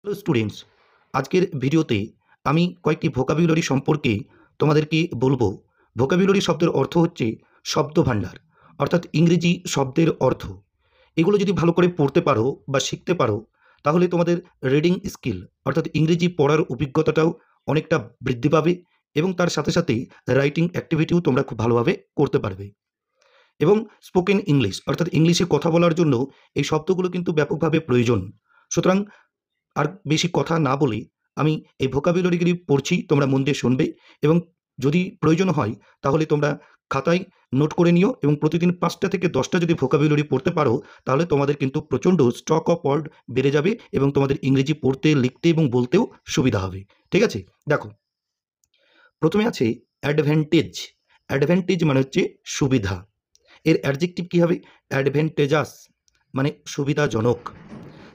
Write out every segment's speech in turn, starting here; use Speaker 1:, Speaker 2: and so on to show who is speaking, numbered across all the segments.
Speaker 1: Hello students, আজকের ভিডিওতে আমি কয়েকটি ভোকাবুলারি সম্পর্কে তোমাদেরকে বলবো। ভোকাবুলারি শব্দের অর্থ হচ্ছে শব্দভাণ্ডার, অর্থাৎ ইংরেজি শব্দের অর্থ। এগুলো যদি ভালো করে পড়তে পারো বা শিখতে পারো, তাহলে তোমাদের রিডিং স্কিল অর্থাৎ ইংরেজি পড়ার অভিজ্ঞতাটাও অনেকটা বৃদ্ধি পাবে এবং তার সাথে সাথে রাইটিং অ্যাক্টিভিটিও তোমরা খুব ভালোভাবে করতে পারবে। এবং স্পোকেন ইংলিশ অর্থাৎ ইংলিশে কথা বলার জন্য এই শব্দগুলো কিন্তু ব্যাপকভাবে প্রয়োজন। সুতরাং আর বেশি কথা না বলে আমি এই ভোকাবুলারিগুলি পড়ছি, তোমরা মন দিয়ে শুনবে এবং যদি প্রয়োজন হয় তাহলে তোমরা খাতায় নোট করে নিও এবং প্রতিদিন 5টা থেকে 10টা যদি ভোকাবুলারি পড়তে পারো, তাহলে তোমাদের কিন্তু প্রচণ্ড স্টক অফ ওয়ার্ড বেড়ে যাবে এবং তোমাদের ইংরেজি পড়তে, লিখতে এবং বলতেও সুবিধা হবে। ঠিক আছে, দেখো প্রথমে আছে অ্যাডভান্টেজ। অ্যাডভান্টেজ মানে হচ্ছে সুবিধা। এর অ্যাডজেক্টিভ কী হবে? অ্যাডভেন্টেজাস, মানে সুবিধাজনক।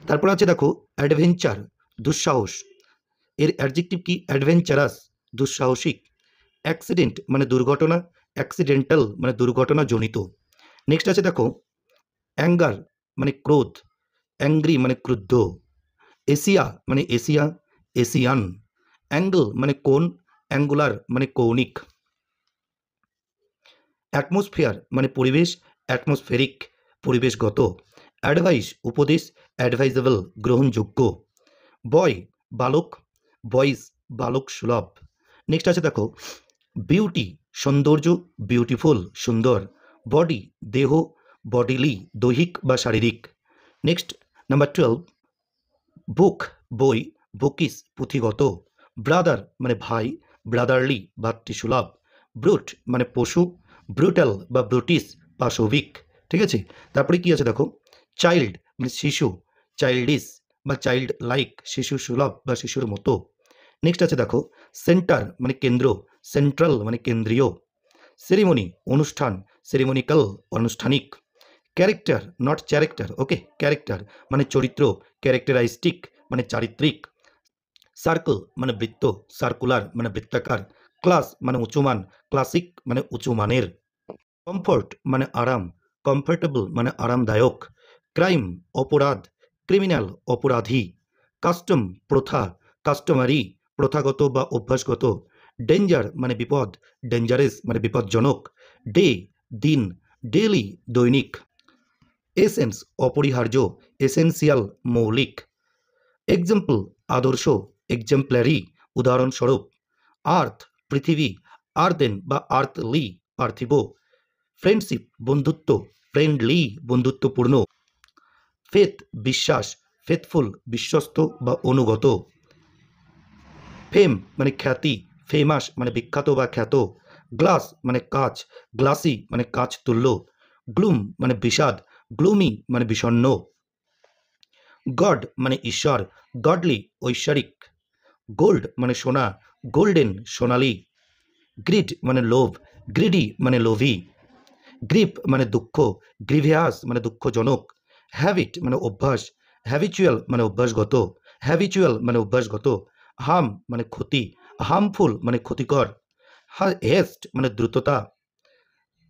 Speaker 1: তারপর আছে দেখো অ্যাডভেঞ্চার, দুঃসাহস। এর অ্যাডজেক্টিভ কি? অ্যাডভেঞ্চারাস, দুঃসাহসিক। অ্যাক্সিডেন্ট মানে দুর্ঘটনা, অ্যাক্সিডেন্টাল মানে দুর্ঘটনাজনিত। নেক্সট আছে দেখো অ্যাঙ্গার মানে ক্রোধ, অ্যাংরি মানে ক্রুদ্ধ। এশিয়া মানে এশিয়া, এশিয়ান। অ্যাঙ্গেল মানে কোণ, অ্যাঙ্গুলার মানে কৌণিক। অ্যাটমসফিয়ার মানে পরিবেশ, অ্যাটমসফেরিক পরিবেশগত। অ্যাডভাইস উপদেশ, অ্যাডভাইজেবল গ্রহণযোগ্য। বয় বালক, বয়েস বালক সুলভ। নেক্সট আছে দেখো বিউটি সৌন্দর্য, বিউটিফুল সুন্দর। বডি দেহ, বডিলি দৈহিক বা শারীরিক। নেক্সট নাম্বার 12 বুক বই, বুকিস পুঁথিগত। ব্রাদার মানে ভাই, ব্রাদারলি ভাতৃসুলভ। ব্রুট মানে পশু, ব্রুটাল বা ব্রুটিশ পাশবিক। ঠিক আছে, তারপরে কি আছে দেখো চাইল্ড মানে শিশু, চাইল্ডিশ বা চাইল্ড লাইক শিশু সুলভ বা শিশুর মতো। নেক্সট আছে দেখো সেন্টার মানে কেন্দ্র, সেন্ট্রাল মানে কেন্দ্রীয়। সেরিমনি অনুষ্ঠান, সেরিমনিক্যাল আনুষ্ঠানিক। ক্যারেক্টার নট চ্যারেক্টার, ওকে, ক্যারেক্টার মানে চরিত্র, ক্যারেক্টারাইস্টিক মানে চারিত্রিক। সার্কেল মানে বৃত্ত, সার্কুলার মানে বৃত্তাকার। ক্লাস মানে উঁচুমান, ক্লাসিক মানে উঁচু মানের। কমফর্ট মানে আরাম, কমফর্টেবল মানে আরামদায়ক। ক্রাইম অপরাধ, ক্রিমিনাল অপরাধী। কাস্টম প্রথা, কাস্টমারি প্রথাগত বা অভ্যাসগত। ডেঞ্জার মানে বিপদ, ডেঞ্জারেস মানে বিপজ্জনক। ডে দিন, ডেইলি দৈনিক। এসেন্স অপরিহার্য, এসেন্সিয়াল মৌলিক। এক্সাম্পল আদর্শ, এক্সাম্পলারি উদাহরণস্বরূপ। আর্থ পৃথিবী, আর্দেন বা আর্থলি পার্থিব। ফ্রেন্ডশিপ বন্ধুত্ব, ফ্রেন্ডলি বন্ধুত্বপূর্ণ। ফেথ বিশ্বাস, ফেথফুল বিশ্বস্ত বা অনুগত। ফেম মানে খ্যাতি, ফেমাস মানে বিখ্যাত বা খ্যাত। গ্লাস মানে কাচ, গ্লাসি মানে কাচ তুল্য। গ্লুম মানে বিষাদ, গ্লুমি মানে বিষণ্ণ। গড মানে ঈশ্বর, গডলি ঐশ্বরিক। গোল্ড মানে সোনা, গোল্ডেন সোনালি। গ্রিড মানে লোভ, গ্রিডি মানে লোভী। গ্রিপ মানে দুঃখ, গ্রিভিয়াস মানে দুঃখজনক। হ্যাবিট মানে অভ্যাস, হ্যাবিচুয়াল মানে অভ্যাসগত, হ্যাবিচুয়াল মানে অভ্যাসগত। হার্ম মানে ক্ষতি, হার্মফুল মানে ক্ষতিকর। হেস্ট মানে দ্রুততা,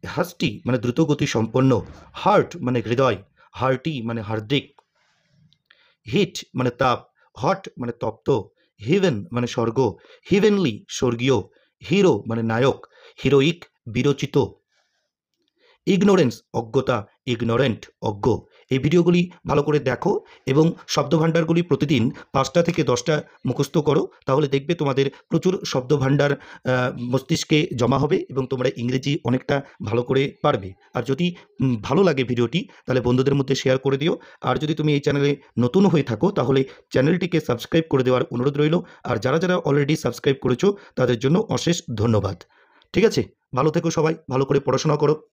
Speaker 1: হাস্টি মানে দ্রুতগতি সম্পন্ন। হার্ট মানে হৃদয়, হার্টি মানে হার্দিক। হিট মানে তাপ, হট মানে তপ্ত। হিভেন মানে স্বর্গ, হিভেনলি স্বর্গীয়। হিরো মানে নায়ক, হিরোইক বিরচিত। ইগনোরেন্স অজ্ঞতা, ইগনোরেন্ট অজ্ঞ। এই ভিডিওগুলি ভালো করে দেখো এবং শব্দভাণ্ডারগুলি প্রতিদিন 5টা থেকে 10টা মুখস্থ করো, তাহলে দেখবে তোমাদের প্রচুর শব্দভাণ্ডার মস্তিষ্কে জমা হবে এবং তোমরা ইংরেজি অনেকটা ভালো করে পারবে। আর যদি ভালো লাগে ভিডিওটি তাহলে বন্ধুদের মধ্যে শেয়ার করে দিও। আর যদি তুমি এই চ্যানেলে নতুন হয়ে থাকো তাহলে চ্যানেলটিকে সাবস্ক্রাইব করে দেওয়ার অনুরোধ রইল। আর যারা যারা অলরেডি সাবস্ক্রাইব করেছো তাদের জন্য অশেষ ধন্যবাদ। ঠিক আছে, ভালো থেকো সবাই, ভালো করে পড়াশোনা করো।